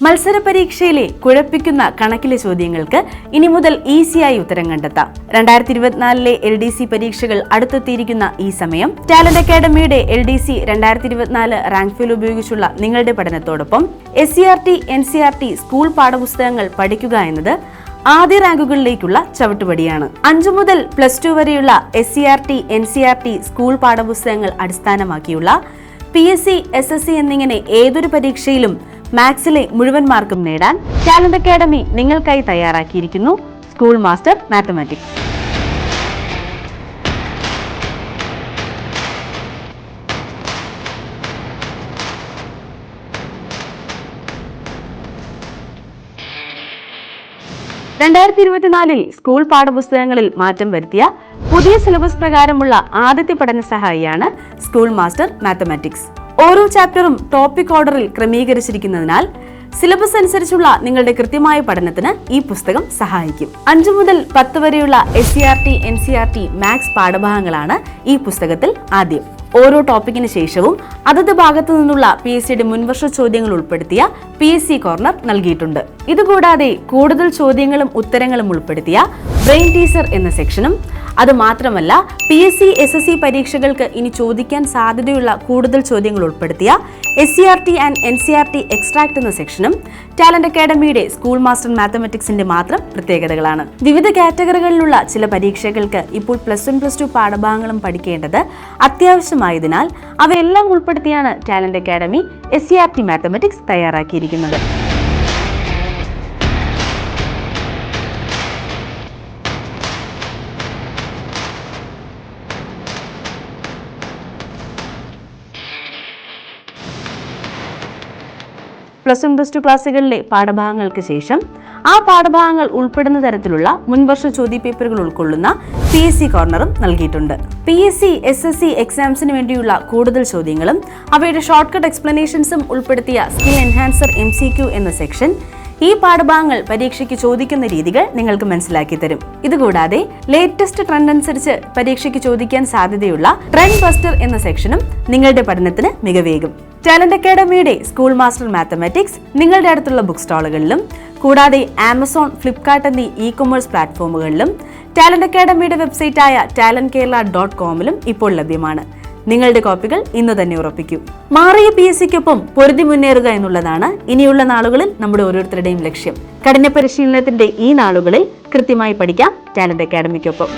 മത്സര പരീക്ഷയിലെ കുഴപ്പിക്കുന്ന കണക്കിലെ ചോദ്യങ്ങൾക്ക് ഇനി മുതൽ ഈസിയായി ഉത്തരം കണ്ടെത്താം. 2024 LDC പരീക്ഷകൾ അടുത്തെത്തിയിരിക്കുന്ന ഈ സമയം ടാലന്റ് അക്കാഡമിയുടെ LDC 2024 റാങ്ക് ഫയൽ ഉപയോഗിച്ചുള്ള നിങ്ങളുടെ പഠനത്തോടൊപ്പം SCERT, NCERT സ്കൂൾ പാഠപുസ്തകങ്ങൾ പഠിക്കുക എന്നത് ആദ്യ റാങ്കുകളിലേക്കുള്ള ചവിട്ടുപടിയാണ്. 5 മുതൽ +2 വരെയുള്ള SCERT, NCERT സ്കൂൾ പാഠപുസ്തകങ്ങൾ അടിസ്ഥാനമാക്കിയുള്ള PSC, SSC എന്നിങ്ങനെ ഏതൊരു പരീക്ഷയിലും മാത്സിലെ മുഴുവൻ മാർക്കും നേടാൻ ടാലന്റ് അക്കാഡമി നിങ്ങൾക്കായി തയ്യാറാക്കിയിരിക്കുന്നു സ്കൂൾ മാസ്റ്റർ മാത്തമാറ്റിക്സ്. സ്കൂൾ പാഠപുസ്തകങ്ങളിൽ മാറ്റം വരുത്തിയ പുതിയ സിലബസ് പ്രകാരമുള്ള ആദ്യത്തെ പഠന സഹായിയാണ് സ്കൂൾ മാസ്റ്റർ മാത്തമാറ്റിക്സ്. ഓരോ ചാപ്റ്ററും ടോപ്പിക് ഓർഡറിൽ ക്രമീകരിച്ചിരിക്കുന്നതിനാൽ സിലബസ് അനുസരിച്ചുള്ള നിങ്ങളുടെ കൃത്യമായ പഠനത്തിന് ഈ പുസ്തകം സഹായിക്കും. 5 മുതൽ 10 വരെയുള്ള SCERT, NCERT മാത്സ് പാഠഭാഗങ്ങളാണ് ഈ പുസ്തകത്തിൽ ആദ്യം. ഓരോ ടോപ്പിക്കിന് ശേഷവും അതത് ഭാഗത്തു നിന്നുള്ള PSCയുടെ മുൻവർഷ ചോദ്യങ്ങൾ ഉൾപ്പെടുത്തിയ PSC കോർണർ നൽകിയിട്ടുണ്ട്. ഇതുകൂടാതെ കൂടുതൽ ചോദ്യങ്ങളും ഉത്തരങ്ങളും ഉൾപ്പെടുത്തിയ ബ്രെയിൻ ടീസർ എന്ന സെക്ഷനും, അത് മാത്രമല്ല PSC, SSC പരീക്ഷകൾക്ക് ഇനി ചോദിക്കാൻ സാധ്യതയുള്ള കൂടുതൽ ചോദ്യങ്ങൾ ഉൾപ്പെടുത്തിയ SCERT ആൻഡ് NCERT എക്സ്ട്രാക്ട് എന്ന സെക്ഷനും ടാലന്റ് അക്കാഡമിയുടെ സ്കൂൾ മാസ്റ്റർ മാത്തമാറ്റിക്സിന്റെ മാത്രം പ്രത്യേകതകളാണ്. വിവിധ കാറ്റഗറികളിലുള്ള ചില പരീക്ഷകൾക്ക് ഇപ്പോൾ +1, +2 പാഠഭാഗങ്ങളും പഠിക്കേണ്ടത് അത്യാവശ്യമായതിനാൽ അവയെല്ലാം ഉൾപ്പെടുത്തിയാണ് ടാലന്റ് അക്കാഡമി SCERT മാത്തമാറ്റിക്സ് തയ്യാറാക്കിയിരിക്കുന്നത്. +1, +2 ക്ലാസ്സുകളിലെ പാഠഭാഗങ്ങൾക്ക് ശേഷം ആ പാഠഭാഗങ്ങൾ ഉൾപ്പെടുന്ന തരത്തിലുള്ള മുൻവർഷ ചോദ്യപേപ്പറുകൾ ഉൾക്കൊള്ളുന്ന PSC കോർണറും നൽകിയിട്ടുണ്ട്. PSC, SSC എക്സാംസിന് വേണ്ടിയുള്ള കൂടുതൽ ചോദ്യങ്ങളും അവയുടെ ഷോർട്ട് കട്ട് എക്സ്പ്ലനേഷൻസും ഉൾപ്പെടുത്തിയ സ്കിൽ എൻഹാൻസർ MCQ എന്ന സെക്ഷൻ ഈ പാഠഭാഗങ്ങൾ പരീക്ഷയ്ക്ക് ചോദിക്കുന്ന രീതികൾ നിങ്ങൾക്ക് മനസ്സിലാക്കി തരും. ഇതുകൂടാതെ ലേറ്റസ്റ്റ് ട്രെൻഡ് അനുസരിച്ച് പരീക്ഷയ്ക്ക് ചോദിക്കാൻ സാധ്യതയുള്ള ട്രെൻഡ് ബസ്റ്റർ എന്ന സെക്ഷനും നിങ്ങളുടെ പഠനത്തിന് മികവേകും. ടാലന്റ് അക്കാഡമിയുടെ സ്കൂൾ മാസ്റ്റർ മാത്തമാറ്റിക്സ് നിങ്ങളുടെ അടുത്തുള്ള ബുക്ക് സ്റ്റാളുകളിലും കൂടാതെ ആമസോൺ, ഫ്ലിപ്കാർട്ട് എന്നീ e-commerce പ്ലാറ്റ്ഫോമുകളിലും ടാലന്റ് അക്കാഡമിയുടെ വെബ്സൈറ്റായ talentkerala.com ഇപ്പോൾ ലഭ്യമാണ്. നിങ്ങളുടെ കോപ്പികൾ ഇന്ന് തന്നെ ഉറപ്പിക്കൂ. മാറിയ PSCക്കൊപ്പം പൊരുതി മുന്നേറുക എന്നുള്ളതാണ് ഇനിയുള്ള നാളുകളിൽ നമ്മുടെ ഓരോരുത്തരുടെയും ലക്ഷ്യം. കഠിന പരിശീലനത്തിന്റെ ഈ നാളുകളിൽ കൃത്യമായി പഠിക്കാം ടാലന്റ് അക്കാഡമിക്കൊപ്പം.